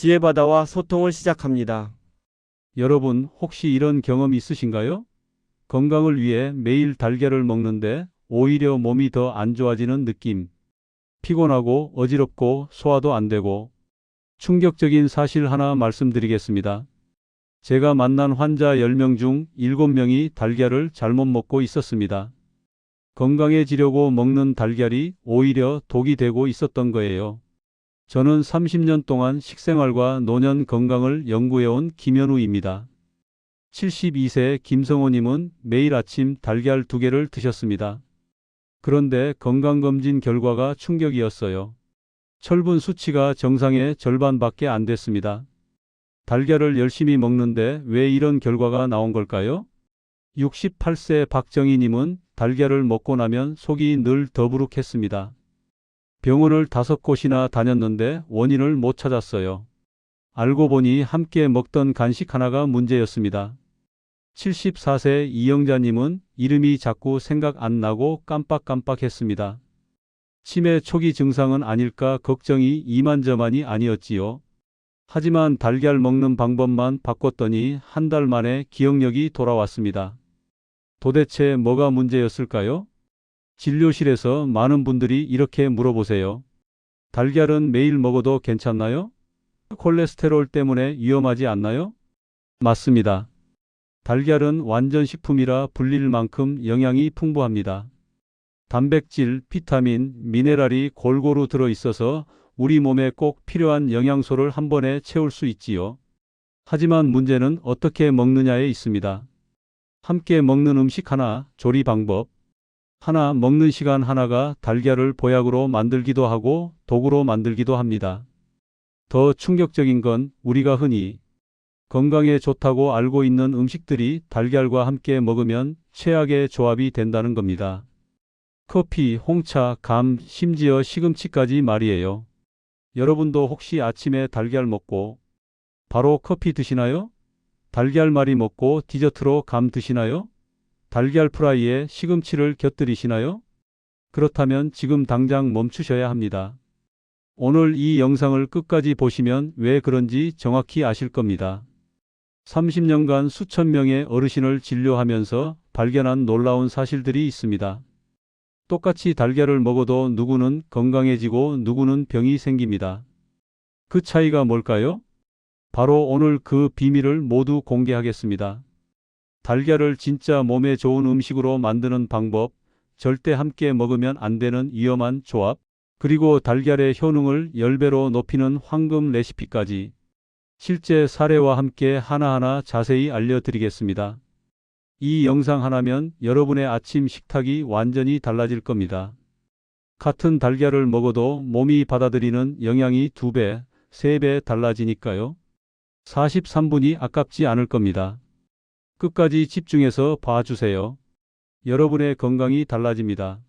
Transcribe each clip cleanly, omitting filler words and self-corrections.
지혜바다와 소통을 시작합니다. 여러분, 혹시 이런 경험 있으신가요? 건강을 위해 매일 달걀을 먹는데 오히려 몸이 더 안 좋아지는 느낌. 피곤하고 어지럽고 소화도 안 되고. 충격적인 사실 하나 말씀드리겠습니다. 제가 만난 환자 10명 중 7명이 달걀을 잘못 먹고 있었습니다. 건강해지려고 먹는 달걀이 오히려 독이 되고 있었던 거예요. 저는 30년 동안 식생활과 노년 건강을 연구해온 김현우입니다. 72세 김성호님은 매일 아침 달걀 2개를 드셨습니다. 그런데 건강검진 결과가 충격이었어요. 철분 수치가 정상의 절반밖에 안 됐습니다. 달걀을 열심히 먹는데 왜 이런 결과가 나온 걸까요? 68세 박정희님은 달걀을 먹고 나면 속이 늘 더부룩했습니다. 병원을 5곳이나 다녔는데 원인을 못 찾았어요. 알고 보니 함께 먹던 간식 하나가 문제였습니다. 74세 이영자님은 이름이 자꾸 생각 안 나고 깜빡깜빡했습니다. 치매 초기 증상은 아닐까 걱정이 이만저만이 아니었지요. 하지만 달걀 먹는 방법만 바꿨더니 한 달 만에 기억력이 돌아왔습니다. 도대체 뭐가 문제였을까요? 진료실에서 많은 분들이 이렇게 물어보세요. 달걀은 매일 먹어도 괜찮나요? 콜레스테롤 때문에 위험하지 않나요? 맞습니다. 달걀은 완전 식품이라 불릴 만큼 영양이 풍부합니다. 단백질, 비타민, 미네랄이 골고루 들어있어서 우리 몸에 꼭 필요한 영양소를 한 번에 채울 수 있지요. 하지만 문제는 어떻게 먹느냐에 있습니다. 함께 먹는 음식 하나, 조리 방법 하나, 먹는 시간 하나가 달걀을 보약으로 만들기도 하고 독으로 만들기도 합니다. 더 충격적인 건 우리가 흔히 건강에 좋다고 알고 있는 음식들이 달걀과 함께 먹으면 최악의 조합이 된다는 겁니다. 커피, 홍차, 감, 심지어 시금치까지 말이에요. 여러분도 혹시 아침에 달걀 먹고 바로 커피 드시나요? 달걀말이 먹고 디저트로 감 드시나요? 달걀 프라이에 시금치를 곁들이시나요? 그렇다면 지금 당장 멈추셔야 합니다. 오늘 이 영상을 끝까지 보시면 왜 그런지 정확히 아실 겁니다. 30년간 수천 명의 어르신을 진료하면서 발견한 놀라운 사실들이 있습니다. 똑같이 달걀을 먹어도 누구는 건강해지고 누구는 병이 생깁니다. 그 차이가 뭘까요? 바로 오늘 그 비밀을 모두 공개하겠습니다. 달걀을 진짜 몸에 좋은 음식으로 만드는 방법, 절대 함께 먹으면 안 되는 위험한 조합, 그리고 달걀의 효능을 10배로 높이는 황금 레시피까지 실제 사례와 함께 하나하나 자세히 알려드리겠습니다. 이 영상 하나면 여러분의 아침 식탁이 완전히 달라질 겁니다. 같은 달걀을 먹어도 몸이 받아들이는 영양이 2배, 3배 달라지니까요. 43분이 아깝지 않을 겁니다. 끝까지 집중해서 봐주세요. 여러분의 건강이 달라집니다.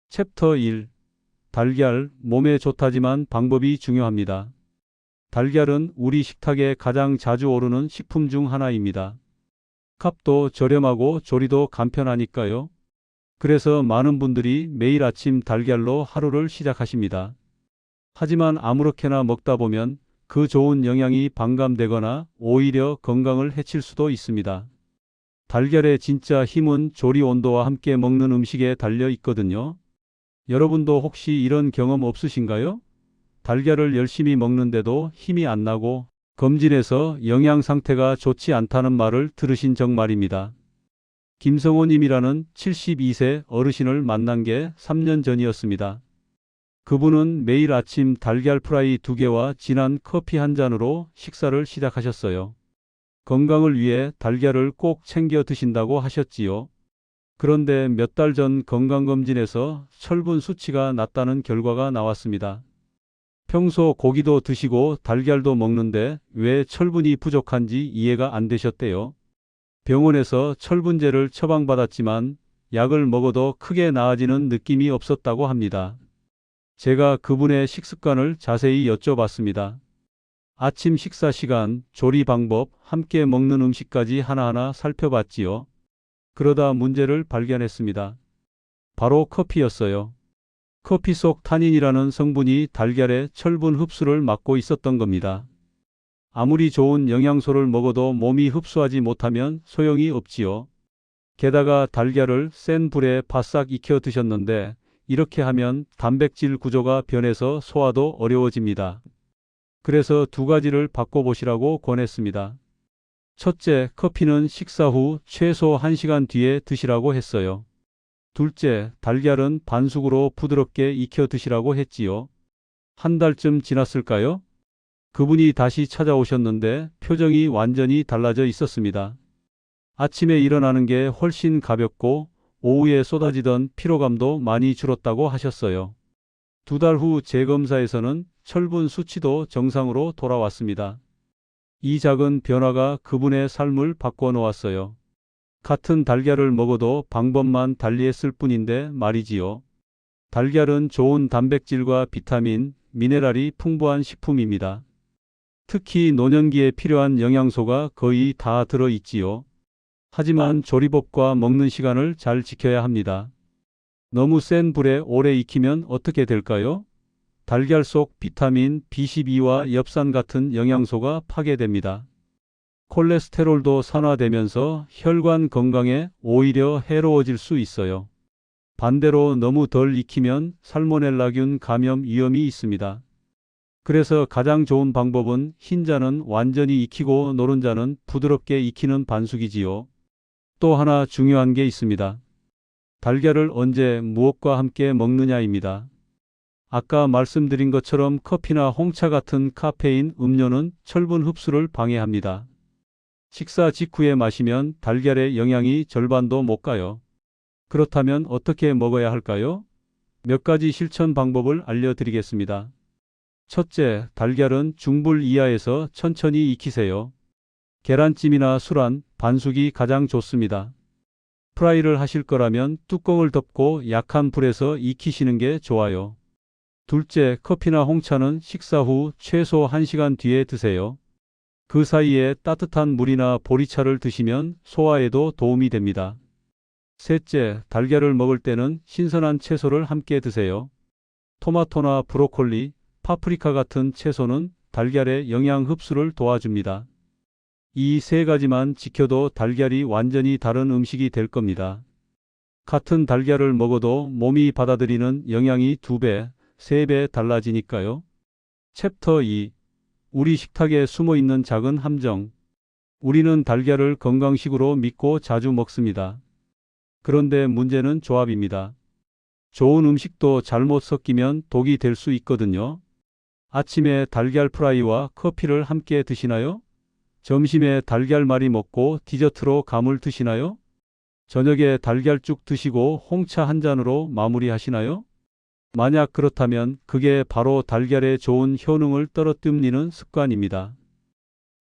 챕터 1. 달걀, 몸에 좋다지만 방법이 중요합니다. 달걀은 우리 식탁에 가장 자주 오르는 식품 중 하나입니다. 값도 저렴하고 조리도 간편하니까요. 그래서 많은 분들이 매일 아침 달걀로 하루를 시작하십니다. 하지만 아무렇게나 먹다 보면 그 좋은 영양이 반감되거나 오히려 건강을 해칠 수도 있습니다. 달걀의 진짜 힘은 조리 온도와 함께 먹는 음식에 달려 있거든요. 여러분도 혹시 이런 경험 없으신가요? 달걀을 열심히 먹는데도 힘이 안 나고 검진에서 영양 상태가 좋지 않다는 말을 들으신 적 말입니다. 김성호님이라는 72세 어르신을 만난 게 3년 전이었습니다. 그분은 매일 아침 달걀 프라이 2개와 진한 커피 한 잔으로 식사를 시작하셨어요. 건강을 위해 달걀을 꼭 챙겨 드신다고 하셨지요. 그런데 몇 달 전 건강검진에서 철분 수치가 낮다는 결과가 나왔습니다. 평소 고기도 드시고 달걀도 먹는데 왜 철분이 부족한지 이해가 안 되셨대요. 병원에서 철분제를 처방받았지만 약을 먹어도 크게 나아지는 느낌이 없었다고 합니다. 제가 그분의 식습관을 자세히 여쭤봤습니다. 아침 식사 시간, 조리 방법, 함께 먹는 음식까지 하나하나 살펴봤지요. 그러다 문제를 발견했습니다. 바로 커피였어요. 커피 속 타닌이라는 성분이 달걀의 철분 흡수를 막고 있었던 겁니다. 아무리 좋은 영양소를 먹어도 몸이 흡수하지 못하면 소용이 없지요. 게다가 달걀을 센 불에 바싹 익혀 드셨는데 이렇게 하면 단백질 구조가 변해서 소화도 어려워집니다. 그래서 두 가지를 바꿔보시라고 권했습니다. 첫째, 커피는 식사 후 최소 1시간 뒤에 드시라고 했어요. 둘째, 달걀은 반숙으로 부드럽게 익혀 드시라고 했지요. 한 달쯤 지났을까요? 그분이 다시 찾아오셨는데 표정이 완전히 달라져 있었습니다. 아침에 일어나는 게 훨씬 가볍고 오후에 쏟아지던 피로감도 많이 줄었다고 하셨어요. 2달 후 재검사에서는 철분 수치도 정상으로 돌아왔습니다. 이 작은 변화가 그분의 삶을 바꿔 놓았어요. 같은 달걀을 먹어도 방법만 달리했을 뿐인데 말이지요. 달걀은 좋은 단백질과 비타민, 미네랄이 풍부한 식품입니다. 특히 노년기에 필요한 영양소가 거의 다 들어있지요. 하지만 조리법과 먹는 시간을 잘 지켜야 합니다. 너무 센 불에 오래 익히면 어떻게 될까요? 달걀 속 비타민 B12와 엽산 같은 영양소가 파괴됩니다. 콜레스테롤도 산화되면서 혈관 건강에 오히려 해로워질 수 있어요. 반대로 너무 덜 익히면 살모넬라균 감염 위험이 있습니다. 그래서 가장 좋은 방법은 흰자는 완전히 익히고 노른자는 부드럽게 익히는 반숙이지요. 또 하나 중요한 게 있습니다. 달걀을 언제 무엇과 함께 먹느냐입니다. 아까 말씀드린 것처럼 커피나 홍차 같은 카페인 음료는 철분 흡수를 방해합니다. 식사 직후에 마시면 달걀의 영양이 절반도 못 가요. 그렇다면 어떻게 먹어야 할까요? 몇 가지 실천 방법을 알려드리겠습니다. 첫째, 달걀은 중불 이하에서 천천히 익히세요. 계란찜이나 술안, 반숙이 가장 좋습니다. 프라이를 하실 거라면 뚜껑을 덮고 약한 불에서 익히시는 게 좋아요. 둘째, 커피나 홍차는 식사 후 최소 1시간 뒤에 드세요. 그 사이에 따뜻한 물이나 보리차를 드시면 소화에도 도움이 됩니다. 셋째, 달걀을 먹을 때는 신선한 채소를 함께 드세요. 토마토나 브로콜리, 파프리카 같은 채소는 달걀의 영양 흡수를 도와줍니다. 이 세 가지만 지켜도 달걀이 완전히 다른 음식이 될 겁니다. 같은 달걀을 먹어도 몸이 받아들이는 영양이 2배, 3배 달라지니까요. 챕터 2. 우리 식탁에 숨어있는 작은 함정. 우리는 달걀을 건강식으로 믿고 자주 먹습니다. 그런데 문제는 조합입니다. 좋은 음식도 잘못 섞이면 독이 될 수 있거든요. 아침에 달걀 프라이와 커피를 함께 드시나요? 점심에 달걀말이 먹고 디저트로 감을 드시나요? 저녁에 달걀죽 드시고 홍차 한 잔으로 마무리하시나요? 만약 그렇다면 그게 바로 달걀의 좋은 효능을 떨어뜨리는 습관입니다.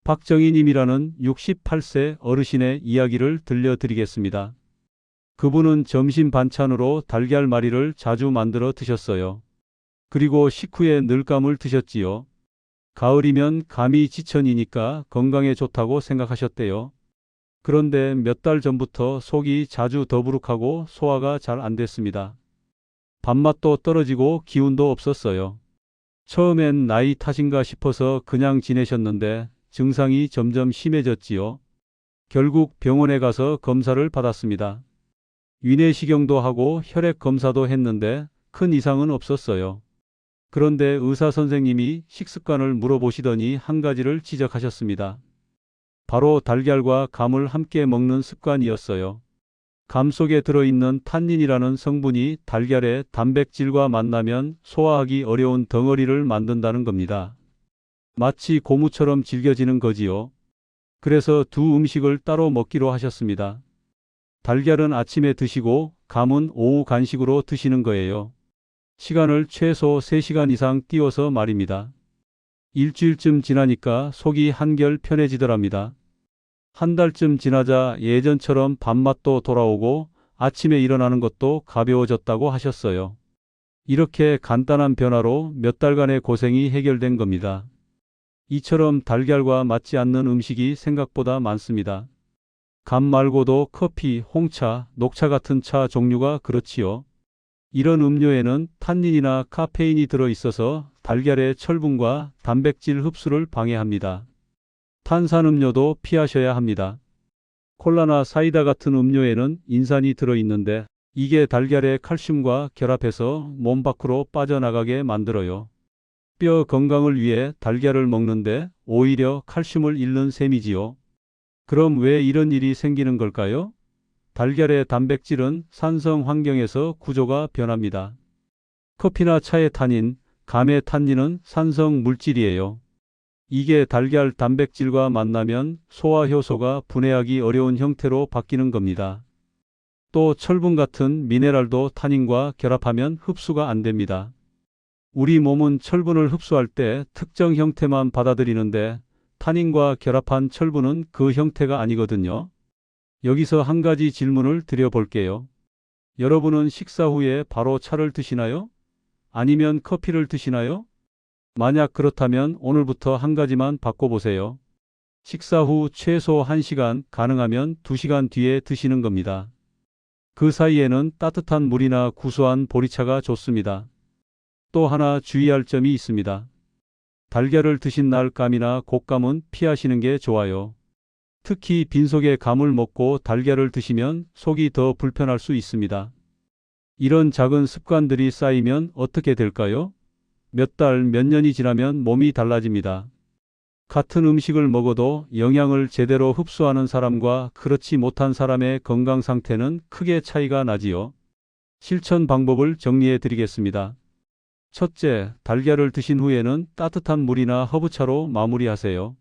박정희님이라는 68세 어르신의 이야기를 들려드리겠습니다. 그분은 점심 반찬으로 달걀말이를 자주 만들어 드셨어요. 그리고 식후에 늘감을 드셨지요. 가을이면 감이 지천이니까 건강에 좋다고 생각하셨대요. 그런데 몇 달 전부터 속이 자주 더부룩하고 소화가 잘 안 됐습니다. 밥맛도 떨어지고 기운도 없었어요. 처음엔 나이 탓인가 싶어서 그냥 지내셨는데 증상이 점점 심해졌지요. 결국 병원에 가서 검사를 받았습니다. 위내시경도 하고 혈액 검사도 했는데 큰 이상은 없었어요. 그런데 의사 선생님이 식습관을 물어보시더니 한 가지를 지적하셨습니다. 바로 달걀과 감을 함께 먹는 습관이었어요. 감 속에 들어있는 탄닌이라는 성분이 달걀의 단백질과 만나면 소화하기 어려운 덩어리를 만든다는 겁니다. 마치 고무처럼 질겨지는 거지요. 그래서 두 음식을 따로 먹기로 하셨습니다. 달걀은 아침에 드시고 감은 오후 간식으로 드시는 거예요. 시간을 최소 3시간 이상 띄워서 말입니다. 일주일쯤 지나니까 속이 한결 편해지더랍니다. 한 달쯤 지나자 예전처럼 밥맛도 돌아오고 아침에 일어나는 것도 가벼워졌다고 하셨어요. 이렇게 간단한 변화로 몇 달간의 고생이 해결된 겁니다. 이처럼 달걀과 맞지 않는 음식이 생각보다 많습니다. 감 말고도 커피, 홍차, 녹차 같은 차 종류가 그렇지요. 이런 음료에는 탄닌이나 카페인이 들어있어서 달걀의 철분과 단백질 흡수를 방해합니다. 탄산음료도 피하셔야 합니다. 콜라나 사이다 같은 음료에는 인산이 들어있는데 이게 달걀의 칼슘과 결합해서 몸 밖으로 빠져나가게 만들어요. 뼈 건강을 위해 달걀을 먹는데 오히려 칼슘을 잃는 셈이지요. 그럼 왜 이런 일이 생기는 걸까요? 달걀의 단백질은 산성 환경에서 구조가 변합니다. 커피나 차의 타닌, 감의 탄닌은 산성 물질이에요. 이게 달걀 단백질과 만나면 소화 효소가 분해하기 어려운 형태로 바뀌는 겁니다. 또 철분 같은 미네랄도 탄닌과 결합하면 흡수가 안 됩니다. 우리 몸은 철분을 흡수할 때 특정 형태만 받아들이는데 탄닌과 결합한 철분은 그 형태가 아니거든요. 여기서 한 가지 질문을 드려볼게요. 여러분은 식사 후에 바로 차를 드시나요? 아니면 커피를 드시나요? 만약 그렇다면 오늘부터 한 가지만 바꿔보세요. 식사 후 최소 1시간, 가능하면 2시간 뒤에 드시는 겁니다. 그 사이에는 따뜻한 물이나 구수한 보리차가 좋습니다. 또 하나 주의할 점이 있습니다. 달걀을 드신 날 감이나 곶감은 피하시는 게 좋아요. 특히 빈속에 감을 먹고 달걀을 드시면 속이 더 불편할 수 있습니다. 이런 작은 습관들이 쌓이면 어떻게 될까요? 몇 달, 몇 년이 지나면 몸이 달라집니다. 같은 음식을 먹어도 영양을 제대로 흡수하는 사람과 그렇지 못한 사람의 건강 상태는 크게 차이가 나지요. 실천 방법을 정리해 드리겠습니다. 첫째, 달걀을 드신 후에는 따뜻한 물이나 허브차로 마무리하세요.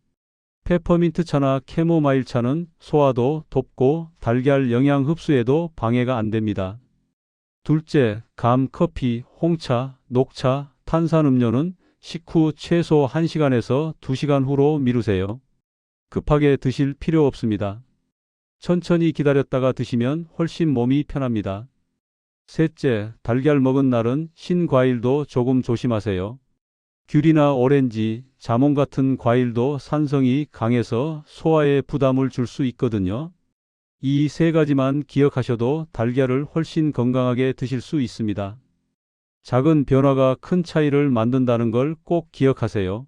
페퍼민트 차나 캐모마일 차는 소화도 돕고 달걀 영양 흡수에도 방해가 안 됩니다. 둘째, 감, 커피, 홍차, 녹차, 탄산음료는 식후 최소 1시간에서 2시간 후로 미루세요. 급하게 드실 필요 없습니다. 천천히 기다렸다가 드시면 훨씬 몸이 편합니다. 셋째, 달걀 먹은 날은 신과일도 조금 조심하세요. 귤이나 오렌지, 자몽 같은 과일도 산성이 강해서 소화에 부담을 줄 수 있거든요. 이 세 가지만 기억하셔도 달걀을 훨씬 건강하게 드실 수 있습니다. 작은 변화가 큰 차이를 만든다는 걸 꼭 기억하세요.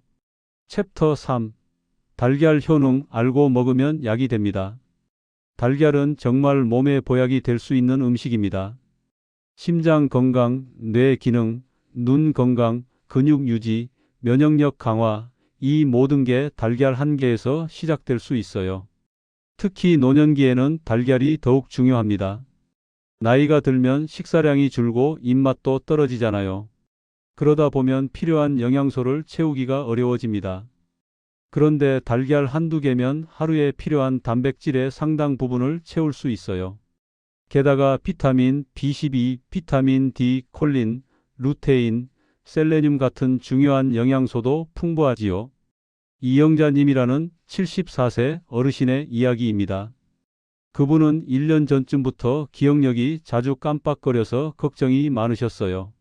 챕터 3. 달걀 효능 알고 먹으면 약이 됩니다. 달걀은 정말 몸에 보약이 될 수 있는 음식입니다. 심장 건강, 뇌 기능, 눈 건강, 근육 유지, 면역력 강화, 이 모든 게 달걀 한 개에서 시작될 수 있어요. 특히 노년기에는 달걀이 더욱 중요합니다. 나이가 들면 식사량이 줄고 입맛도 떨어지잖아요. 그러다 보면 필요한 영양소를 채우기가 어려워집니다. 그런데 달걀 한두 개면 하루에 필요한 단백질의 상당 부분을 채울 수 있어요. 게다가 비타민 B12, 비타민 D, 콜린, 루테인, 셀레늄 같은 중요한 영양소도 풍부하지요. 이영자님이라는 74세 어르신의 이야기입니다. 그분은 1년 전쯤부터 기억력이 자주 깜빡거려서 걱정이 많으셨어요.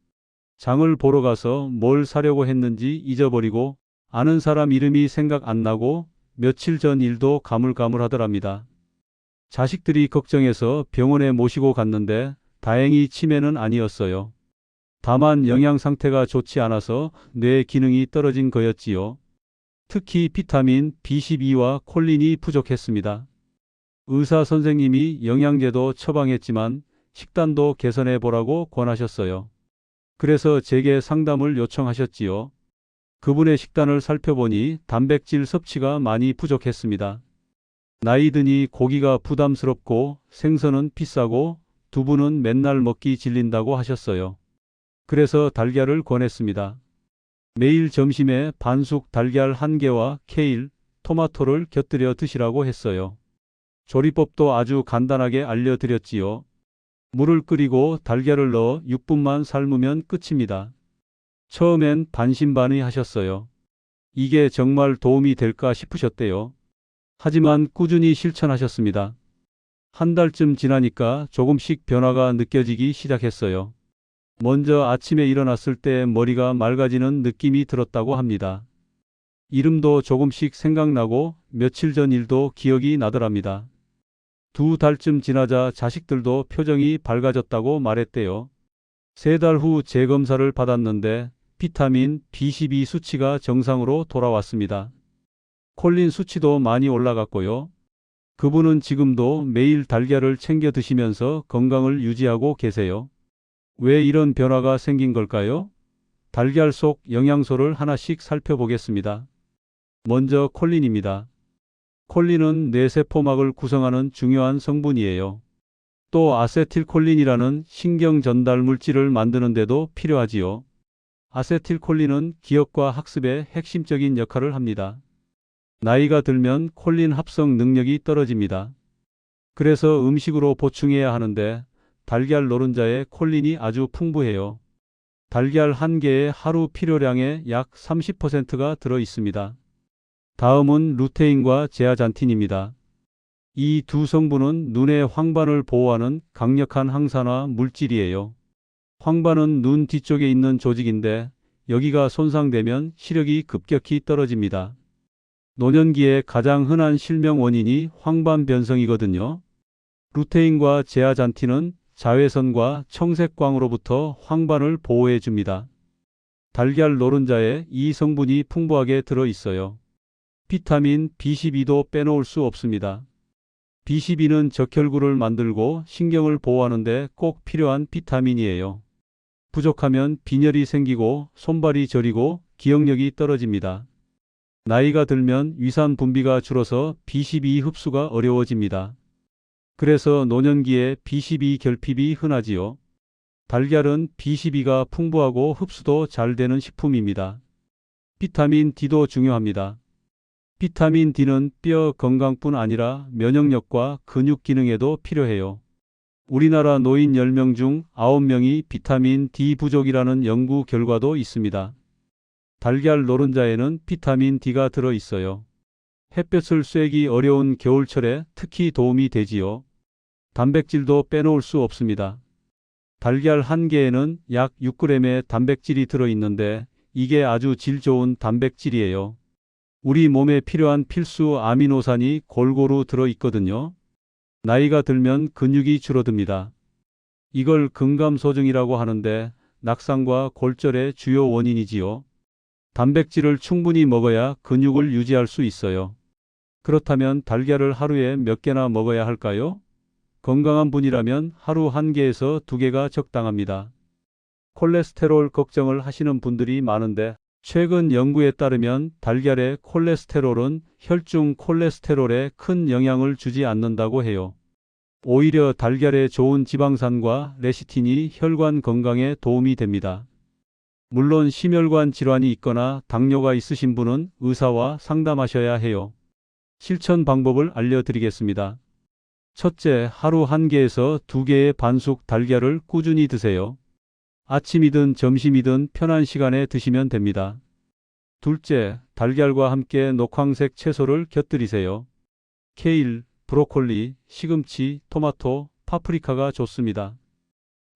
장을 보러 가서 뭘 사려고 했는지 잊어버리고 아는 사람 이름이 생각 안 나고 며칠 전 일도 가물가물하더랍니다. 자식들이 걱정해서 병원에 모시고 갔는데 다행히 치매는 아니었어요. 다만 영양 상태가 좋지 않아서 뇌 기능이 떨어진 거였지요. 특히 비타민 B12와 콜린이 부족했습니다. 의사 선생님이 영양제도 처방했지만 식단도 개선해 보라고 권하셨어요. 그래서 제게 상담을 요청하셨지요. 그분의 식단을 살펴보니 단백질 섭취가 많이 부족했습니다. 나이 드니 고기가 부담스럽고 생선은 비싸고 두부는 맨날 먹기 질린다고 하셨어요. 그래서 달걀을 권했습니다. 매일 점심에 반숙 달걀 1개와 케일, 토마토를 곁들여 드시라고 했어요. 조리법도 아주 간단하게 알려드렸지요. 물을 끓이고 달걀을 넣어 6분만 삶으면 끝입니다. 처음엔 반신반의하셨어요. 이게 정말 도움이 될까 싶으셨대요. 하지만 꾸준히 실천하셨습니다. 한 달쯤 지나니까 조금씩 변화가 느껴지기 시작했어요. 먼저 아침에 일어났을 때 머리가 맑아지는 느낌이 들었다고 합니다. 이름도 조금씩 생각나고 며칠 전 일도 기억이 나더랍니다. 2달쯤 지나자 자식들도 표정이 밝아졌다고 말했대요. 3달 후 재검사를 받았는데 비타민 B12 수치가 정상으로 돌아왔습니다. 콜린 수치도 많이 올라갔고요. 그분은 지금도 매일 달걀을 챙겨 드시면서 건강을 유지하고 계세요. 왜 이런 변화가 생긴 걸까요? 달걀 속 영양소를 하나씩 살펴보겠습니다. 먼저 콜린입니다. 콜린은 뇌세포막을 구성하는 중요한 성분이에요. 또 아세틸콜린이라는 신경 전달 물질을 만드는 데도 필요하지요. 아세틸콜린은 기억과 학습에 핵심적인 역할을 합니다. 나이가 들면 콜린 합성 능력이 떨어집니다. 그래서 음식으로 보충해야 하는데 달걀 노른자에 콜린이 아주 풍부해요. 달걀 한 개에 하루 필요량의 약 30%가 들어 있습니다. 다음은 루테인과 제아잔틴입니다. 이 두 성분은 눈의 황반을 보호하는 강력한 항산화 물질이에요. 황반은 눈 뒤쪽에 있는 조직인데 여기가 손상되면 시력이 급격히 떨어집니다. 노년기에 가장 흔한 실명 원인이 황반 변성이거든요. 루테인과 제아잔틴은 자외선과 청색광으로부터 황반을 보호해 줍니다. 달걀 노른자에 이 성분이 풍부하게 들어 있어요. 비타민 B12도 빼놓을 수 없습니다. B12는 적혈구를 만들고 신경을 보호하는데 꼭 필요한 비타민이에요. 부족하면 빈혈이 생기고 손발이 저리고 기억력이 떨어집니다. 나이가 들면 위산 분비가 줄어서 B12 흡수가 어려워집니다. 그래서 노년기에 B12 결핍이 흔하지요. 달걀은 B12가 풍부하고 흡수도 잘 되는 식품입니다. 비타민 D도 중요합니다. 비타민 D는 뼈 건강뿐 아니라 면역력과 근육 기능에도 필요해요. 우리나라 노인 10명 중 9명이 비타민 D 부족이라는 연구 결과도 있습니다. 달걀 노른자에는 비타민 D가 들어 있어요. 햇볕을 쐬기 어려운 겨울철에 특히 도움이 되지요. 단백질도 빼놓을 수 없습니다. 달걀 한 개에는 약 6g의 단백질이 들어 있는데 이게 아주 질 좋은 단백질이에요. 우리 몸에 필요한 필수 아미노산이 골고루 들어 있거든요. 나이가 들면 근육이 줄어듭니다. 이걸 근감소증이라고 하는데 낙상과 골절의 주요 원인이지요. 단백질을 충분히 먹어야 근육을 유지할 수 있어요. 그렇다면 달걀을 하루에 몇 개나 먹어야 할까요? 건강한 분이라면 하루 1개에서 2개가 적당합니다. 콜레스테롤 걱정을 하시는 분들이 많은데 최근 연구에 따르면 달걀의 콜레스테롤은 혈중 콜레스테롤에 큰 영향을 주지 않는다고 해요. 오히려 달걀의 좋은 지방산과 레시틴이 혈관 건강에 도움이 됩니다. 물론 심혈관 질환이 있거나 당뇨가 있으신 분은 의사와 상담하셔야 해요. 실천 방법을 알려드리겠습니다. 첫째, 하루 1개에서 2개의 반숙 달걀을 꾸준히 드세요. 아침이든 점심이든 편한 시간에 드시면 됩니다. 둘째, 달걀과 함께 녹황색 채소를 곁들이세요. 케일, 브로콜리, 시금치, 토마토, 파프리카가 좋습니다.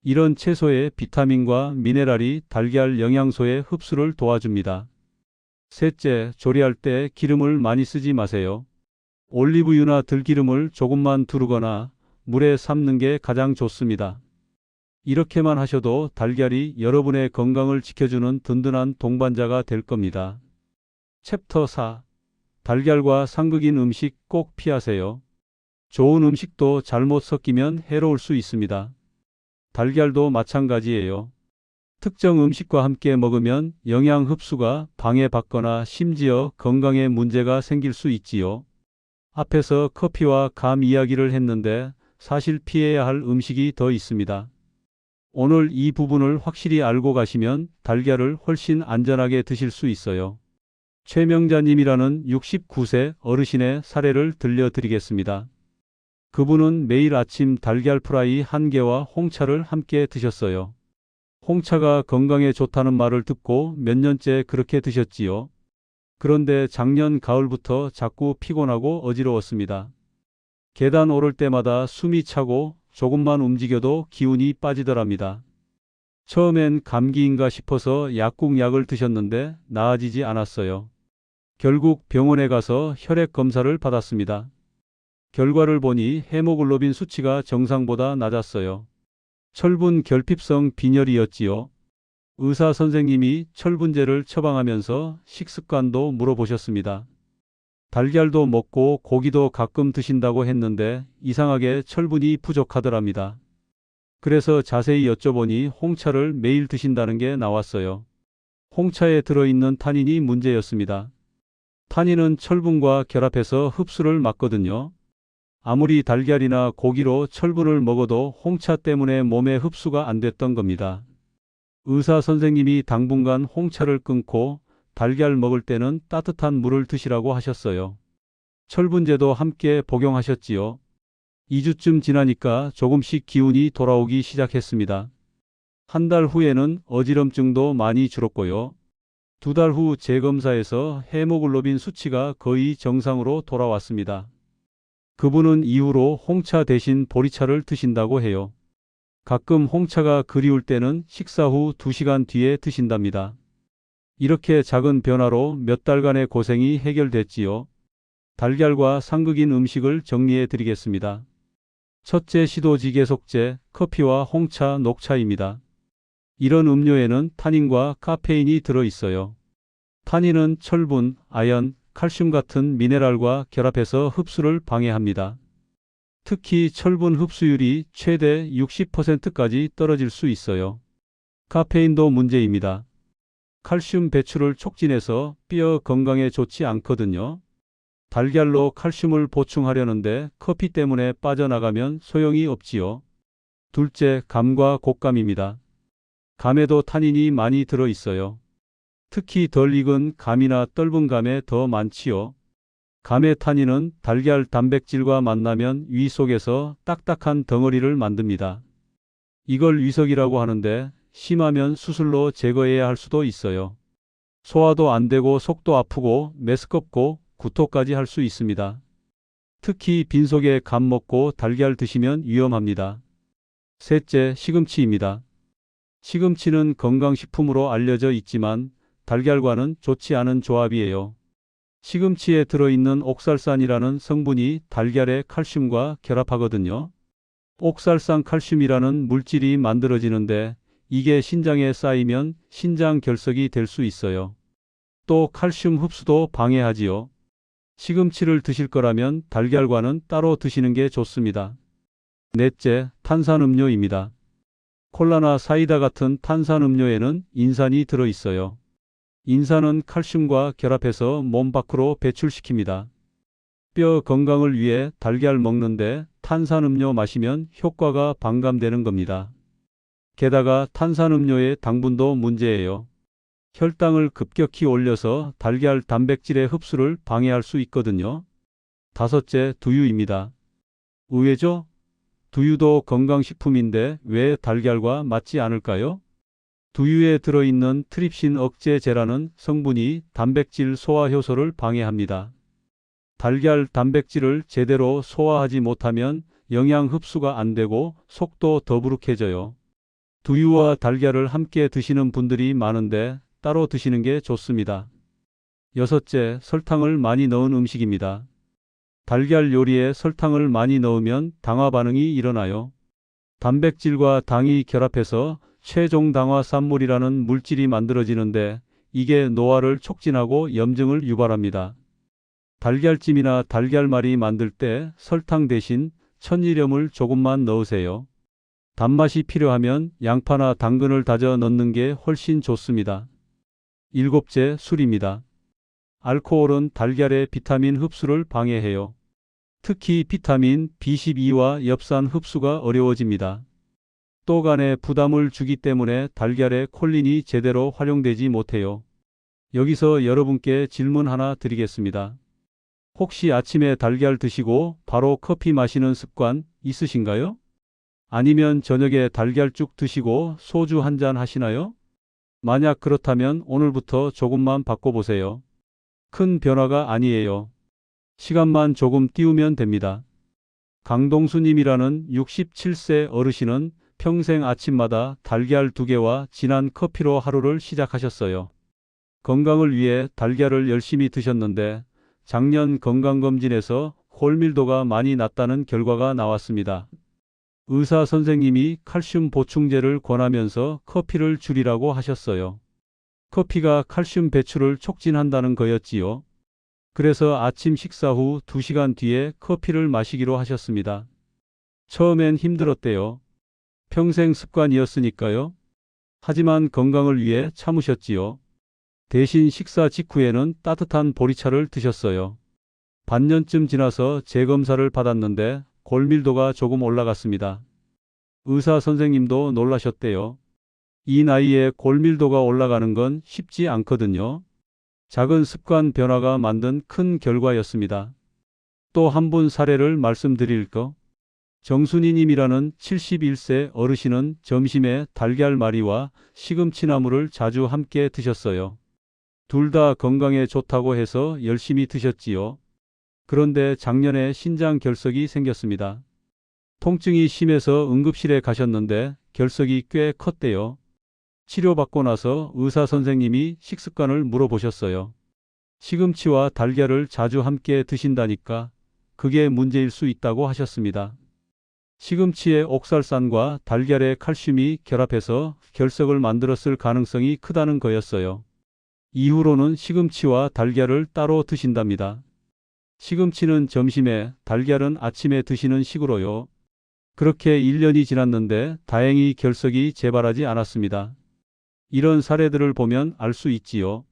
이런 채소의 비타민과 미네랄이 달걀 영양소의 흡수를 도와줍니다. 셋째, 조리할 때 기름을 많이 쓰지 마세요. 올리브유나 들기름을 조금만 두르거나 물에 삶는 게 가장 좋습니다. 이렇게만 하셔도 달걀이 여러분의 건강을 지켜주는 든든한 동반자가 될 겁니다. 챕터 4. 달걀과 상극인 음식 꼭 피하세요. 좋은 음식도 잘못 섞이면 해로울 수 있습니다. 달걀도 마찬가지예요. 특정 음식과 함께 먹으면 영양 흡수가 방해받거나 심지어 건강에 문제가 생길 수 있지요. 앞에서 커피와 감 이야기를 했는데 사실 피해야 할 음식이 더 있습니다. 오늘 이 부분을 확실히 알고 가시면 달걀을 훨씬 안전하게 드실 수 있어요. 최명자님이라는 69세 어르신의 사례를 들려드리겠습니다. 그분은 매일 아침 달걀 프라이 1개와 홍차를 함께 드셨어요. 홍차가 건강에 좋다는 말을 듣고 몇 년째 그렇게 드셨지요. 그런데 작년 가을부터 자꾸 피곤하고 어지러웠습니다. 계단 오를 때마다 숨이 차고 조금만 움직여도 기운이 빠지더랍니다. 처음엔 감기인가 싶어서 약국약을 드셨는데 나아지지 않았어요. 결국 병원에 가서 혈액 검사를 받았습니다. 결과를 보니 헤모글로빈 수치가 정상보다 낮았어요. 철분 결핍성 빈혈이었지요. 의사 선생님이 철분제를 처방하면서 식습관도 물어보셨습니다. 달걀도 먹고 고기도 가끔 드신다고 했는데 이상하게 철분이 부족하더랍니다. 그래서 자세히 여쭤보니 홍차를 매일 드신다는 게 나왔어요. 홍차에 들어있는 타닌이 문제였습니다. 타닌은 철분과 결합해서 흡수를 막거든요. 아무리 달걀이나 고기로 철분을 먹어도 홍차 때문에 몸에 흡수가 안 됐던 겁니다. 의사 선생님이 당분간 홍차를 끊고 달걀 먹을 때는 따뜻한 물을 드시라고 하셨어요. 철분제도 함께 복용하셨지요. 2주쯤 지나니까 조금씩 기운이 돌아오기 시작했습니다. 한 달 후에는 어지럼증도 많이 줄었고요. 2달 후 재검사에서 헤모글로빈 수치가 거의 정상으로 돌아왔습니다. 그분은 이후로 홍차 대신 보리차를 드신다고 해요. 가끔 홍차가 그리울 때는 식사 후 2시간 뒤에 드신답니다. 이렇게 작은 변화로 몇 달간의 고생이 해결됐지요. 달걀과 상극인 음식을 정리해 드리겠습니다. 첫째, 시도지계 속재, 커피와 홍차, 녹차입니다. 이런 음료에는 타닌과 카페인이 들어 있어요. 타닌은 철분, 아연, 칼슘 같은 미네랄과 결합해서 흡수를 방해합니다. 특히 철분 흡수율이 최대 60%까지 떨어질 수 있어요. 카페인도 문제입니다. 칼슘 배출을 촉진해서 뼈 건강에 좋지 않거든요. 달걀로 칼슘을 보충하려는데 커피 때문에 빠져나가면 소용이 없지요. 둘째, 감과 곶감입니다. 감에도 타닌이 많이 들어 있어요. 특히 덜 익은 감이나 떫은 감에 더 많지요. 감의 타닌은 달걀 단백질과 만나면 위 속에서 딱딱한 덩어리를 만듭니다. 이걸 위석이라고 하는데 심하면 수술로 제거해야 할 수도 있어요. 소화도 안 되고 속도 아프고 메스껍고 구토까지 할 수 있습니다. 특히 빈속에 감 먹고 달걀 드시면 위험합니다. 셋째, 시금치입니다. 시금치는 건강식품으로 알려져 있지만 달걀과는 좋지 않은 조합이에요. 시금치에 들어있는 옥살산이라는 성분이 달걀의 칼슘과 결합하거든요. 옥살산 칼슘이라는 물질이 만들어지는데 이게 신장에 쌓이면 신장 결석이 될 수 있어요. 또 칼슘 흡수도 방해하지요. 시금치를 드실 거라면 달걀과는 따로 드시는 게 좋습니다. 넷째, 탄산음료입니다. 콜라나 사이다 같은 탄산음료에는 인산이 들어 있어요. 인산은 칼슘과 결합해서 몸 밖으로 배출시킵니다. 뼈 건강을 위해 달걀 먹는데 탄산음료 마시면 효과가 반감되는 겁니다. 게다가 탄산음료의 당분도 문제예요. 혈당을 급격히 올려서 달걀 단백질의 흡수를 방해할 수 있거든요. 다섯째, 두유입니다. 의외죠? 두유도 건강식품인데 왜 달걀과 맞지 않을까요? 두유에 들어있는 트립신 억제제라는 성분이 단백질 소화 효소를 방해합니다. 달걀 단백질을 제대로 소화하지 못하면 영양 흡수가 안 되고 속도 더부룩해져요. 두유와 달걀을 함께 드시는 분들이 많은데 따로 드시는 게 좋습니다. 여섯째, 설탕을 많이 넣은 음식입니다. 달걀 요리에 설탕을 많이 넣으면 당화 반응이 일어나요. 단백질과 당이 결합해서 최종 당화산물이라는 물질이 만들어지는데 이게 노화를 촉진하고 염증을 유발합니다. 달걀찜이나 달걀말이 만들 때 설탕 대신 천일염을 조금만 넣으세요. 단맛이 필요하면 양파나 당근을 다져 넣는 게 훨씬 좋습니다. 일곱째, 술입니다. 알코올은 달걀의 비타민 흡수를 방해해요. 특히 비타민 B12와 엽산 흡수가 어려워집니다. 또 간에 부담을 주기 때문에 달걀의 콜린이 제대로 활용되지 못해요. 여기서 여러분께 질문 하나 드리겠습니다. 혹시 아침에 달걀 드시고 바로 커피 마시는 습관 있으신가요? 아니면 저녁에 달걀죽 드시고 소주 한 잔 하시나요? 만약 그렇다면 오늘부터 조금만 바꿔보세요. 큰 변화가 아니에요. 시간만 조금 띄우면 됩니다. 강동수님이라는 67세 어르신은 평생 아침마다 달걀 2개와 진한 커피로 하루를 시작하셨어요. 건강을 위해 달걀을 열심히 드셨는데 작년 건강검진에서 홀밀도가 많이 낮다는 결과가 나왔습니다. 의사 선생님이 칼슘 보충제를 권하면서 커피를 줄이라고 하셨어요. 커피가 칼슘 배출을 촉진한다는 거였지요. 그래서 아침 식사 후 2시간 뒤에 커피를 마시기로 하셨습니다. 처음엔 힘들었대요. 평생 습관이었으니까요. 하지만 건강을 위해 참으셨지요. 대신 식사 직후에는 따뜻한 보리차를 드셨어요. 반년쯤 지나서 재검사를 받았는데 골밀도가 조금 올라갔습니다. 의사 선생님도 놀라셨대요. 이 나이에 골밀도가 올라가는 건 쉽지 않거든요. 작은 습관 변화가 만든 큰 결과였습니다. 또 한 분 사례를 말씀드릴까? 정순이님이라는 71세 어르신은 점심에 달걀말이와 시금치나물을 자주 함께 드셨어요. 둘 다 건강에 좋다고 해서 열심히 드셨지요. 그런데 작년에 신장 결석이 생겼습니다. 통증이 심해서 응급실에 가셨는데 결석이 꽤 컸대요. 치료받고 나서 의사 선생님이 식습관을 물어보셨어요. 시금치와 달걀을 자주 함께 드신다니까 그게 문제일 수 있다고 하셨습니다. 시금치의 옥살산과 달걀의 칼슘이 결합해서 결석을 만들었을 가능성이 크다는 거였어요. 이후로는 시금치와 달걀을 따로 드신답니다. 시금치는 점심에, 달걀은 아침에 드시는 식으로요. 그렇게 1년이 지났는데 다행히 결석이 재발하지 않았습니다. 이런 사례들을 보면 알 수 있지요.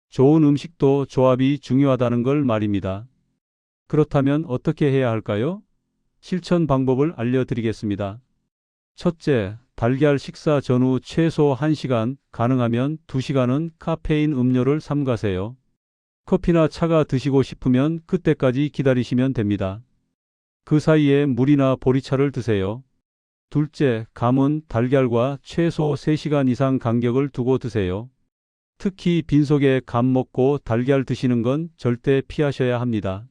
좋은 음식도 조합이 중요하다는 걸 말입니다. 그렇다면 어떻게 해야 할까요? 실천 방법을 알려드리겠습니다. 첫째, 달걀 식사 전후 최소 1시간, 가능하면 2시간은 카페인 음료를 삼가세요. 커피나 차가 드시고 싶으면 그때까지 기다리시면 됩니다. 그 사이에 물이나 보리차를 드세요. 둘째, 감은 달걀과 최소 3시간 이상 간격을 두고 드세요. 특히 빈속에 감 먹고 달걀 드시는 건 절대 피하셔야 합니다.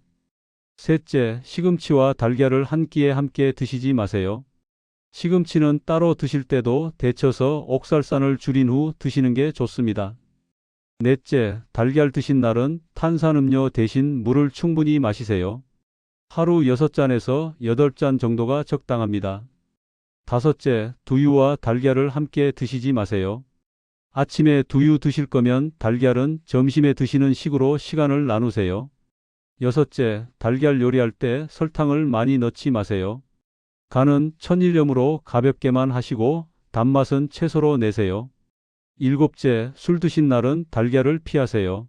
셋째, 시금치와 달걀을 한 끼에 함께 드시지 마세요. 시금치는 따로 드실 때도 데쳐서 옥살산을 줄인 후 드시는 게 좋습니다. 넷째, 달걀 드신 날은 탄산음료 대신 물을 충분히 마시세요. 하루 6잔에서 8잔 정도가 적당합니다. 다섯째, 두유와 달걀을 함께 드시지 마세요. 아침에 두유 드실 거면 달걀은 점심에 드시는 식으로 시간을 나누세요. 여섯째, 달걀 요리할 때 설탕을 많이 넣지 마세요. 간은 천일염으로 가볍게만 하시고 단맛은 채소로 내세요. 일곱째, 술 드신 날은 달걀을 피하세요.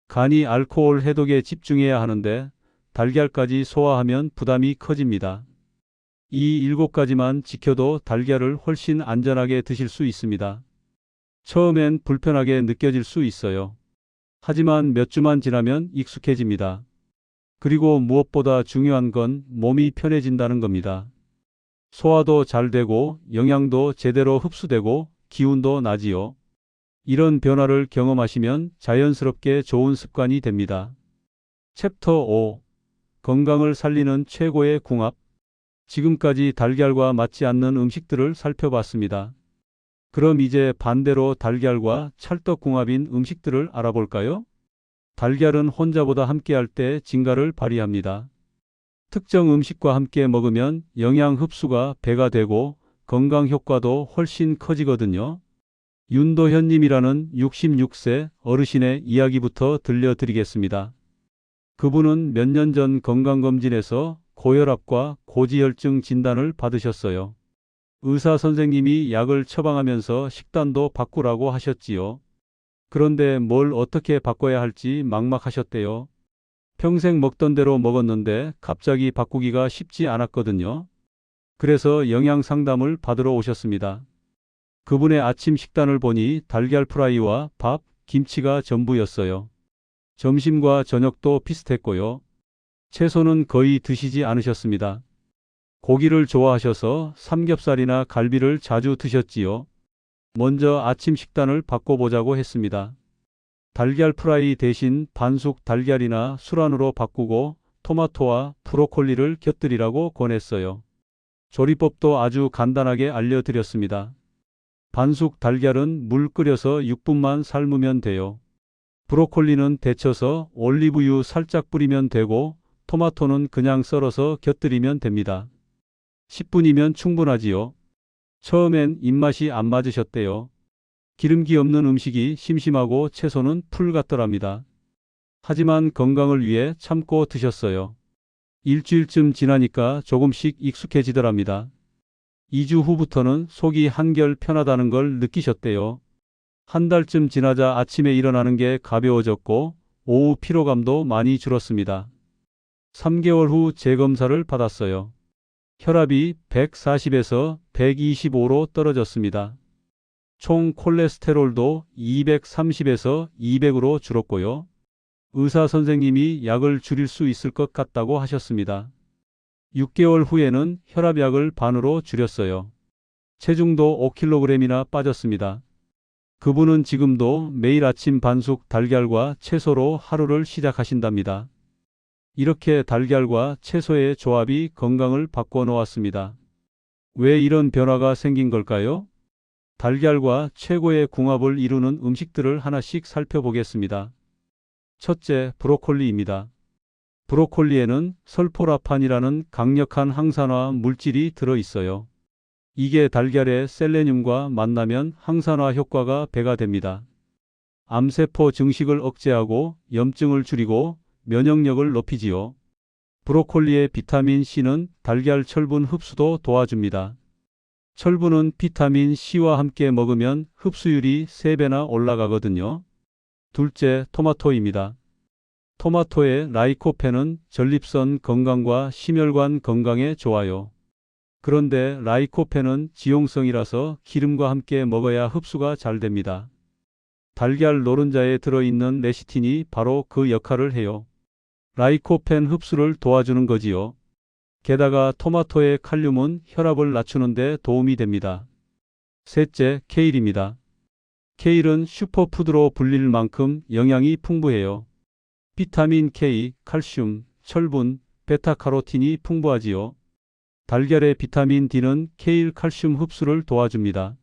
간이 알코올 해독에 집중해야 하는데 달걀까지 소화하면 부담이 커집니다. 이 7가지만 지켜도 달걀을 훨씬 안전하게 드실 수 있습니다. 처음엔 불편하게 느껴질 수 있어요. 하지만 몇 주만 지나면 익숙해집니다. 그리고 무엇보다 중요한 건 몸이 편해진다는 겁니다. 소화도 잘 되고 영양도 제대로 흡수되고 기운도 나지요. 이런 변화를 경험하시면 자연스럽게 좋은 습관이 됩니다. 챕터 5. 건강을 살리는 최고의 궁합. 지금까지 달걀과 맞지 않는 음식들을 살펴봤습니다. 그럼 이제 반대로 달걀과 찰떡궁합인 음식들을 알아볼까요? 달걀은 혼자보다 함께할 때 진가를 발휘합니다. 특정 음식과 함께 먹으면 영양 흡수가 배가 되고 건강 효과도 훨씬 커지거든요. 윤도현님이라는 66세 어르신의 이야기부터 들려드리겠습니다. 그분은 몇 년 전 건강검진에서 고혈압과 고지혈증 진단을 받으셨어요. 의사 선생님이 약을 처방하면서 식단도 바꾸라고 하셨지요. 그런데 뭘 어떻게 바꿔야 할지 막막하셨대요. 평생 먹던 대로 먹었는데 갑자기 바꾸기가 쉽지 않았거든요. 그래서 영양 상담을 받으러 오셨습니다. 그분의 아침 식단을 보니 달걀 프라이와 밥, 김치가 전부였어요. 점심과 저녁도 비슷했고요. 채소는 거의 드시지 않으셨습니다. 고기를 좋아하셔서 삼겹살이나 갈비를 자주 드셨지요. 먼저 아침 식단을 바꿔보자고 했습니다. 달걀 프라이 대신 반숙 달걀이나 술안으로 바꾸고 토마토와 브로콜리를 곁들이라고 권했어요. 조리법도 아주 간단하게 알려드렸습니다. 반숙 달걀은 물 끓여서 6분만 삶으면 돼요. 브로콜리는 데쳐서 올리브유 살짝 뿌리면 되고 토마토는 그냥 썰어서 곁들이면 됩니다. 10분이면 충분하지요. 처음엔 입맛이 안 맞으셨대요. 기름기 없는 음식이 심심하고 채소는 풀 같더랍니다. 하지만 건강을 위해 참고 드셨어요. 일주일쯤 지나니까 조금씩 익숙해지더랍니다. 2주 후부터는 속이 한결 편하다는 걸 느끼셨대요. 한 달쯤 지나자 아침에 일어나는 게 가벼워졌고 오후 피로감도 많이 줄었습니다. 3개월 후 재검사를 받았어요. 혈압이 140에서 125로 떨어졌습니다. 총 콜레스테롤도 230에서 200으로 줄었고요. 의사 선생님이 약을 줄일 수 있을 것 같다고 하셨습니다. 6개월 후에는 혈압약을 반으로 줄였어요. 체중도 5kg이나 빠졌습니다. 그분은 지금도 매일 아침 반숙 달걀과 채소로 하루를 시작하신답니다. 이렇게 달걀과 채소의 조합이 건강을 바꿔놓았습니다. 왜 이런 변화가 생긴 걸까요? 달걀과 최고의 궁합을 이루는 음식들을 하나씩 살펴보겠습니다. 첫째, 브로콜리입니다. 브로콜리에는 설포라판이라는 강력한 항산화 물질이 들어있어요. 이게 달걀의 셀레늄과 만나면 항산화 효과가 배가 됩니다. 암세포 증식을 억제하고 염증을 줄이고 면역력을 높이지요. 브로콜리의 비타민 C는 달걀 철분 흡수도 도와줍니다. 철분은 비타민 C와 함께 먹으면 흡수율이 3배나 올라가거든요. 둘째, 토마토입니다. 토마토의 라이코펜은 전립선 건강과 심혈관 건강에 좋아요. 그런데 라이코펜은 지용성이라서 기름과 함께 먹어야 흡수가 잘 됩니다. 달걀 노른자에 들어있는 레시틴이 바로 그 역할을 해요. 라이코펜 흡수를 도와주는 거지요. 게다가 토마토의 칼륨은 혈압을 낮추는 데 도움이 됩니다. 셋째, 케일입니다. 케일은 슈퍼푸드로 불릴 만큼 영양이 풍부해요. 비타민 K, 칼슘, 철분, 베타카로틴이 풍부하지요. 달걀의 비타민 D는 케일 칼슘 흡수를 도와줍니다.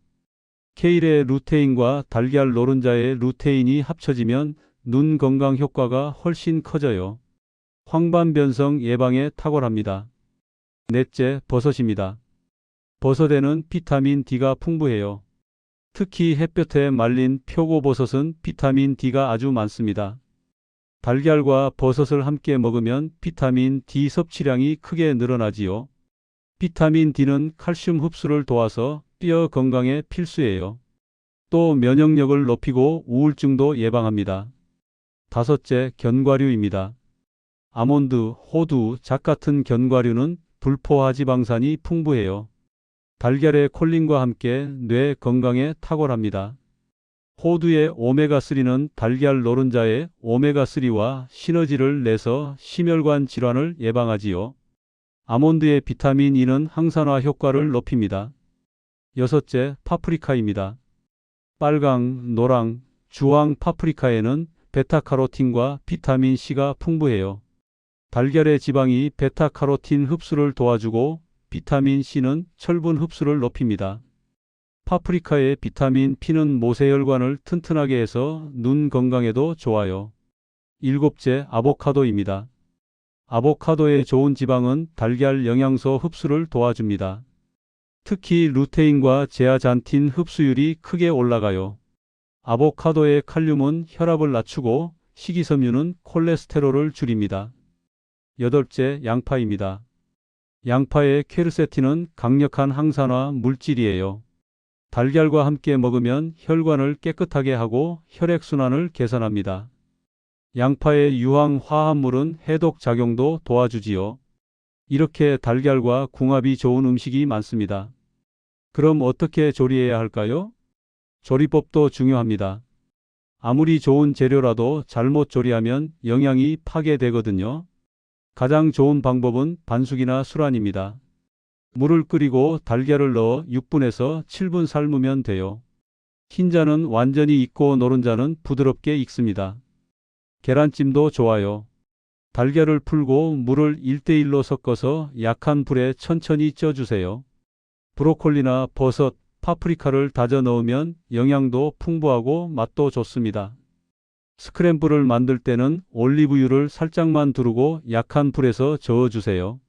케일의 루테인과 달걀 노른자의 루테인이 합쳐지면 눈 건강 효과가 훨씬 커져요. 황반변성 예방에 탁월합니다. 넷째, 버섯입니다. 버섯에는 비타민 D가 풍부해요. 특히 햇볕에 말린 표고버섯은 비타민 D가 아주 많습니다. 달걀과 버섯을 함께 먹으면 비타민 D 섭취량이 크게 늘어나지요. 비타민 D는 칼슘 흡수를 도와서 뼈 건강에 필수예요. 또 면역력을 높이고 우울증도 예방합니다. 다섯째, 견과류입니다. 아몬드, 호두, 잣 같은 견과류는 불포화 지방산이 풍부해요. 달걀의 콜린과 함께 뇌 건강에 탁월합니다. 호두의 오메가3는 달걀 노른자의 오메가3와 시너지를 내서 심혈관 질환을 예방하지요. 아몬드의 비타민 E는 항산화 효과를 높입니다. 여섯째, 파프리카입니다. 빨강, 노랑, 주황 파프리카에는 베타카로틴과 비타민 C가 풍부해요. 달걀의 지방이 베타카로틴 흡수를 도와주고 비타민 C는 철분 흡수를 높입니다. 파프리카의 비타민 P는 모세혈관을 튼튼하게 해서 눈 건강에도 좋아요. 일곱째, 아보카도입니다. 아보카도의 좋은 지방은 달걀 영양소 흡수를 도와줍니다. 특히 루테인과 제아잔틴 흡수율이 크게 올라가요. 아보카도의 칼륨은 혈압을 낮추고 식이섬유는 콜레스테롤을 줄입니다. 여덟째, 양파입니다. 양파의 퀘르세틴은 강력한 항산화 물질이에요. 달걀과 함께 먹으면 혈관을 깨끗하게 하고 혈액순환을 개선합니다. 양파의 유황 화합물은 해독 작용도 도와주지요. 이렇게 달걀과 궁합이 좋은 음식이 많습니다. 그럼 어떻게 조리해야 할까요? 조리법도 중요합니다. 아무리 좋은 재료라도 잘못 조리하면 영양이 파괴되거든요. 가장 좋은 방법은 반숙이나 수란입니다. 물을 끓이고 달걀을 넣어 6분에서 7분 삶으면 돼요. 흰자는 완전히 익고 노른자는 부드럽게 익습니다. 계란찜도 좋아요. 달걀을 풀고 물을 1:1로 섞어서 약한 불에 천천히 쪄주세요. 브로콜리나 버섯, 파프리카를 다져 넣으면 영양도 풍부하고 맛도 좋습니다. 스크램블을 만들 때는 올리브유를 살짝만 두르고 약한 불에서 저어주세요.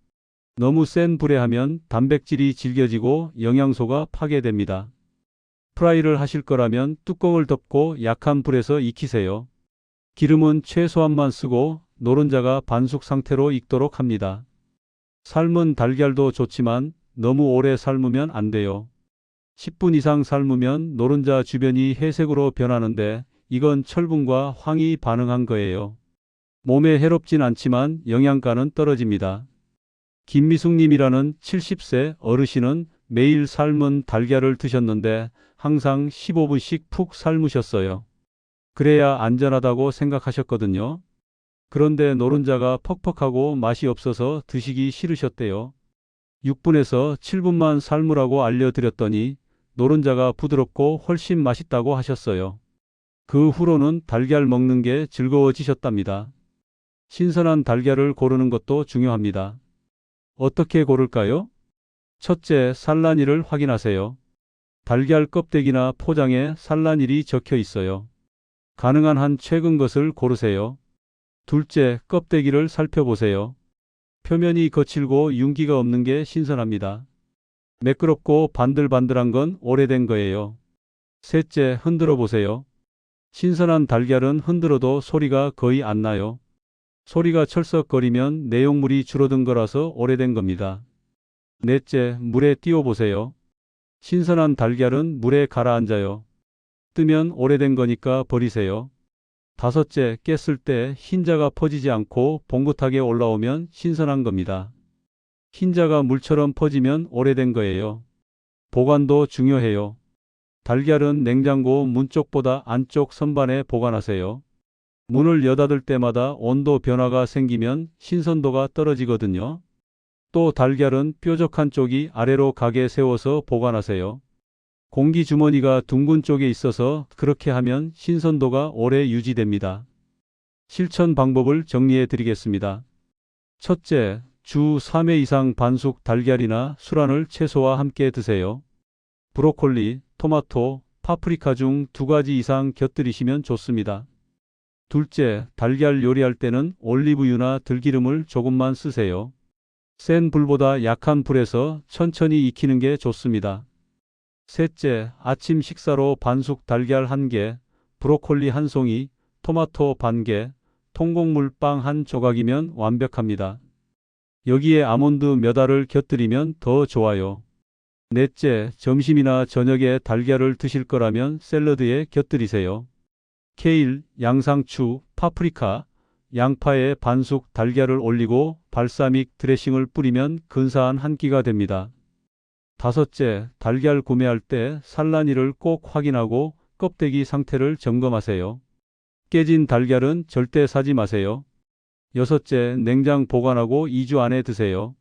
너무 센 불에 하면 단백질이 질겨지고 영양소가 파괴됩니다. 프라이를 하실 거라면 뚜껑을 덮고 약한 불에서 익히세요. 기름은 최소한만 쓰고 노른자가 반숙 상태로 익도록 합니다. 삶은 달걀도 좋지만 너무 오래 삶으면 안 돼요. 10분 이상 삶으면 노른자 주변이 회색으로 변하는데 이건 철분과 황이 반응한 거예요. 몸에 해롭진 않지만 영양가는 떨어집니다. 김미숙님이라는 70세 어르신은 매일 삶은 달걀을 드셨는데 항상 15분씩 푹 삶으셨어요. 그래야 안전하다고 생각하셨거든요. 그런데 노른자가 퍽퍽하고 맛이 없어서 드시기 싫으셨대요. 6분에서 7분만 삶으라고 알려드렸더니 노른자가 부드럽고 훨씬 맛있다고 하셨어요. 그 후로는 달걀 먹는 게 즐거워지셨답니다. 신선한 달걀을 고르는 것도 중요합니다. 어떻게 고를까요? 첫째, 산란일을 확인하세요. 달걀 껍데기나 포장에 산란일이 적혀 있어요. 가능한 한 최근 것을 고르세요. 둘째, 껍데기를 살펴보세요. 표면이 거칠고 윤기가 없는 게 신선합니다. 매끄럽고 반들반들한 건 오래된 거예요. 셋째, 흔들어 보세요. 신선한 달걀은 흔들어도 소리가 거의 안 나요. 소리가 철썩거리면 내용물이 줄어든 거라서 오래된 겁니다. 넷째, 물에 띄워 보세요. 신선한 달걀은 물에 가라앉아요. 뜨면 오래된 거니까 버리세요. 다섯째, 깼을 때 흰자가 퍼지지 않고 봉긋하게 올라오면 신선한 겁니다. 흰자가 물처럼 퍼지면 오래된 거예요. 보관도 중요해요. 달걀은 냉장고 문 쪽보다 안쪽 선반에 보관하세요. 문을 여닫을 때마다 온도 변화가 생기면 신선도가 떨어지거든요. 또 달걀은 뾰족한 쪽이 아래로 가게 세워서 보관하세요. 공기 주머니가 둥근 쪽에 있어서 그렇게 하면 신선도가 오래 유지됩니다. 실천 방법을 정리해 드리겠습니다. 첫째, 주 3회 이상 반숙 달걀이나 술안을 채소와 함께 드세요. 브로콜리, 토마토, 파프리카 중 2가지 이상 곁들이시면 좋습니다. 둘째, 달걀 요리할 때는 올리브유나 들기름을 조금만 쓰세요. 센 불보다 약한 불에서 천천히 익히는 게 좋습니다. 셋째, 아침 식사로 반숙 달걀 1개, 브로콜리 1송이, 토마토 반 개, 통곡물 빵 1조각이면 완벽합니다. 여기에 아몬드 몇 알을 곁들이면 더 좋아요. 넷째, 점심이나 저녁에 달걀을 드실 거라면 샐러드에 곁들이세요. 케일, 양상추, 파프리카, 양파에 반숙 달걀을 올리고 발사믹 드레싱을 뿌리면 근사한 한 끼가 됩니다. 다섯째, 달걀 구매할 때 산란일을 꼭 확인하고 껍데기 상태를 점검하세요. 깨진 달걀은 절대 사지 마세요. 여섯째, 냉장 보관하고 2주 안에 드세요.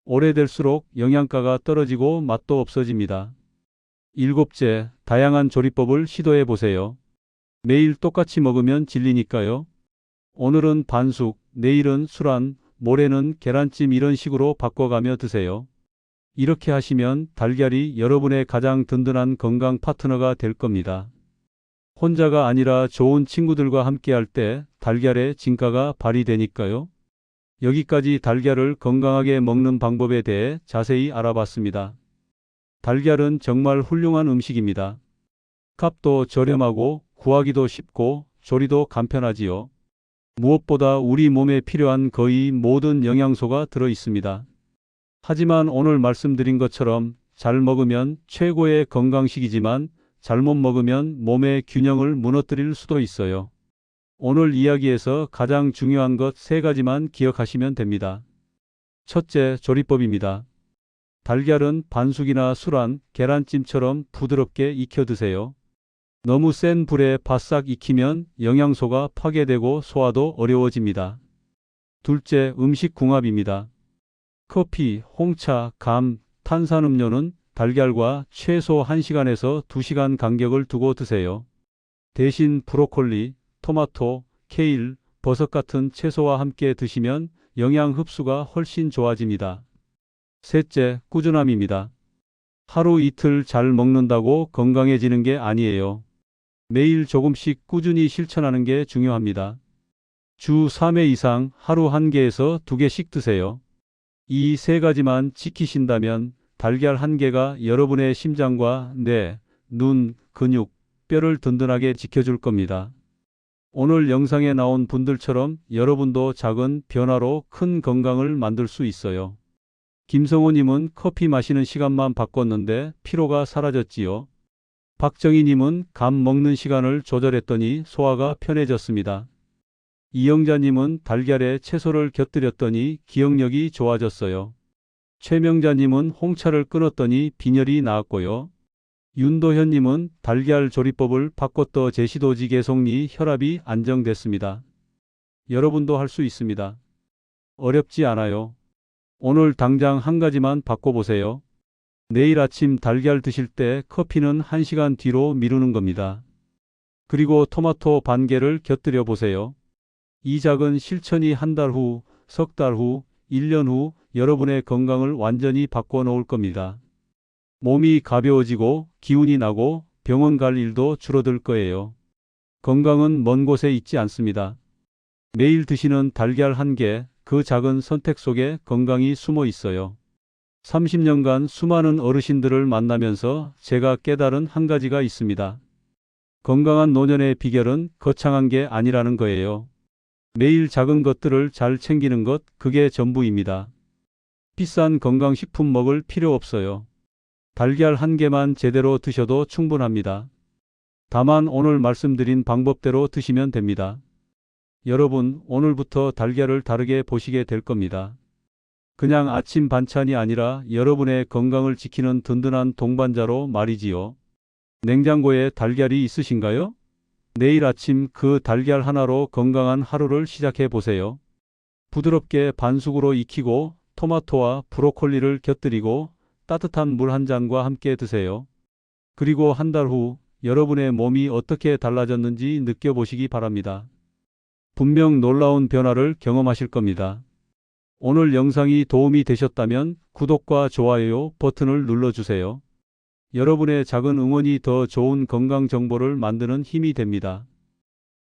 오래될수록 영양가가 떨어지고 맛도 없어집니다. 일곱째, 다양한 조리법을 시도해 보세요. 매일 똑같이 먹으면 질리니까요. 오늘은 반숙, 내일은 술안, 모레는 계란찜 이런 식으로 바꿔가며 드세요. 이렇게 하시면 달걀이 여러분의 가장 든든한 건강 파트너가 될 겁니다. 혼자가 아니라 좋은 친구들과 함께 할 때 달걀의 진가가 발휘되니까요. 여기까지 달걀을 건강하게 먹는 방법에 대해 자세히 알아봤습니다. 달걀은 정말 훌륭한 음식입니다. 값도 저렴하고 구하기도 쉽고 조리도 간편하지요. 무엇보다 우리 몸에 필요한 거의 모든 영양소가 들어 있습니다. 하지만 오늘 말씀드린 것처럼 잘 먹으면 최고의 건강식이지만 잘못 먹으면 몸의 균형을 무너뜨릴 수도 있어요. 오늘 이야기에서 가장 중요한 것 3가지만 기억하시면 됩니다. 첫째, 조리법입니다. 달걀은 반숙이나 술안, 계란찜처럼 부드럽게 익혀 드세요. 너무 센 불에 바싹 익히면 영양소가 파괴되고 소화도 어려워집니다. 둘째, 음식 궁합입니다. 커피, 홍차, 감, 탄산음료는 달걀과 최소 1시간에서 2시간 간격을 두고 드세요. 대신 브로콜리, 토마토, 케일, 버섯 같은 채소와 함께 드시면 영양 흡수가 훨씬 좋아집니다. 셋째, 꾸준함입니다. 하루 이틀 잘 먹는다고 건강해지는 게 아니에요. 매일 조금씩 꾸준히 실천하는 게 중요합니다. 주 3회 이상 하루 1개에서 2개씩 드세요. 이 3가지만 지키신다면 달걀 1개가 여러분의 심장과 뇌, 눈, 근육, 뼈를 든든하게 지켜줄 겁니다. 오늘 영상에 나온 분들처럼 여러분도 작은 변화로 큰 건강을 만들 수 있어요. 김성호님은 커피 마시는 시간만 바꿨는데 피로가 사라졌지요. 박정희님은 감 먹는 시간을 조절했더니 소화가 편해졌습니다. 이영자님은 달걀에 채소를 곁들였더니 기억력이 좋아졌어요. 최명자님은 홍차를 끊었더니 빈혈이 나았고요. 윤도현님은 달걀 조리법을 바꿨더 제시도지게 속리 혈압이 안정됐습니다. 여러분도 할 수 있습니다. 어렵지 않아요. 오늘 당장 한 가지만 바꿔보세요. 내일 아침 달걀 드실 때 커피는 1시간 뒤로 미루는 겁니다. 그리고 토마토 반 개를 곁들여 보세요. 이 작은 실천이 한 달 후, 석 달 후, 1년 후 여러분의 건강을 완전히 바꿔놓을 겁니다. 몸이 가벼워지고 기운이 나고 병원 갈 일도 줄어들 거예요. 건강은 먼 곳에 있지 않습니다. 매일 드시는 달걀 한 개, 그 작은 선택 속에 건강이 숨어 있어요. 30년간 수많은 어르신들을 만나면서 제가 깨달은 한 가지가 있습니다. 건강한 노년의 비결은 거창한 게 아니라는 거예요. 매일 작은 것들을 잘 챙기는 것, 그게 전부입니다. 비싼 건강식품 먹을 필요 없어요. 달걀 한 개만 제대로 드셔도 충분합니다. 다만 오늘 말씀드린 방법대로 드시면 됩니다. 여러분, 오늘부터 달걀을 다르게 보시게 될 겁니다. 그냥 아침 반찬이 아니라 여러분의 건강을 지키는 든든한 동반자로 말이지요. 냉장고에 달걀이 있으신가요? 내일 아침 그 달걀 하나로 건강한 하루를 시작해 보세요. 부드럽게 반숙으로 익히고 토마토와 브로콜리를 곁들이고 따뜻한 물 한 잔과 함께 드세요. 그리고 한 달 후 여러분의 몸이 어떻게 달라졌는지 느껴보시기 바랍니다. 분명 놀라운 변화를 경험하실 겁니다. 오늘 영상이 도움이 되셨다면 구독과 좋아요 버튼을 눌러주세요. 여러분의 작은 응원이 더 좋은 건강 정보를 만드는 힘이 됩니다.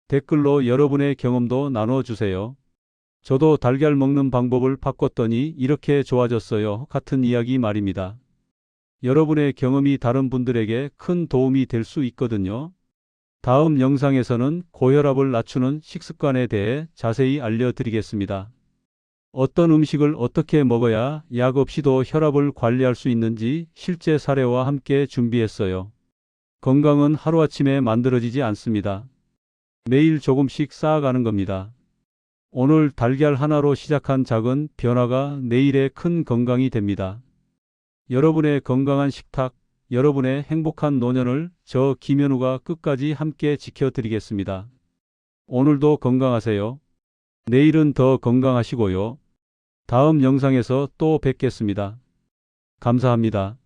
댓글로 여러분의 경험도 나눠주세요. 저도 달걀 먹는 방법을 바꿨더니 이렇게 좋아졌어요. 같은 이야기 말입니다. 여러분의 경험이 다른 분들에게 큰 도움이 될 수 있거든요. 다음 영상에서는 고혈압을 낮추는 식습관에 대해 자세히 알려드리겠습니다. 어떤 음식을 어떻게 먹어야 약 없이도 혈압을 관리할 수 있는지 실제 사례와 함께 준비했어요. 건강은 하루아침에 만들어지지 않습니다. 매일 조금씩 쌓아가는 겁니다. 오늘 달걀 하나로 시작한 작은 변화가 내일의 큰 건강이 됩니다. 여러분의 건강한 식탁, 여러분의 행복한 노년을 저 김현우가 끝까지 함께 지켜드리겠습니다. 오늘도 건강하세요. 내일은 더 건강하시고요. 다음 영상에서 또 뵙겠습니다. 감사합니다.